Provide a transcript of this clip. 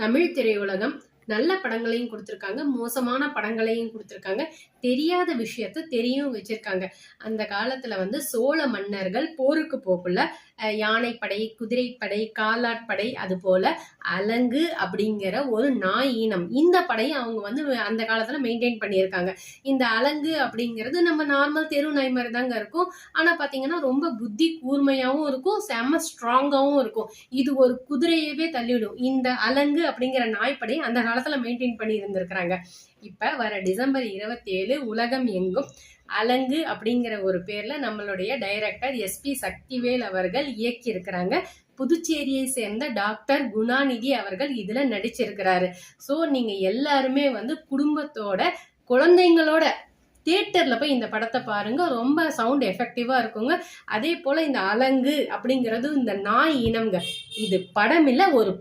தமிழ் திரையுலகம் நல்ல படங்களையும் கொடுத்துருக்காங்க, மோசமான படங்களையும் கொடுத்துருக்காங்க, தெரியாத விஷயத்த தெரியும் வச்சிருக்காங்க. அந்த காலத்துல சோழ மன்னர்கள் போருக்கு போக்குள்ள யானைப்படை, குதிரைப்படை, காலாட்படை, அது போல அலங்கு அப்படிங்கிற ஒரு நாய் இனம், இந்த படையை அவங்க அந்த காலத்துல மெயின்டைன் பண்ணியிருக்காங்க. இந்த அலங்கு அப்படிங்கிறது நம்ம நார்மல் தெரு நாய் மாதிரி தாங்க இருக்கும். ஆனா பாத்தீங்கன்னா ரொம்ப புத்தி கூர்மையாவும் இருக்கும், செம்ம ஸ்ட்ராங்காவும் இருக்கும். இது ஒரு குதிரையவே தள்ளிவிடும். இந்த அலங்கு அப்படிங்கிற நாய்ப்படை அந்த காலத்துல மெயின்டைன் பண்ணி இருந்திருக்கிறாங்க. இப்ப வர டிசம்பர் 27 உலகம் எங்கும் அலங்கு அப்படிங்கிற ஒரு பேர்ல நம்மளுடைய டைரக்டர் SP சக்திவேல் அவர்கள் இயக்கி இருக்கிறாங்க. புதுச்சேரியை சேர்ந்த டாக்டர் குணாநிதி அவர்கள் இதுல நடிச்சிருக்கிறாரு. சோ நீங்க எல்லாருமே குடும்பத்தோட குழந்தைங்களோட தியேட்டர்ல போய் இந்த படத்தை பாருங்க. ரொம்ப சவுண்ட் எஃபெக்டிவா இருக்குங்க. அதே போல இந்த அலங்கு அப்படிங்கிறது இந்த நாய் இனம்ங்க. இது படம் இல்ல, ஒரு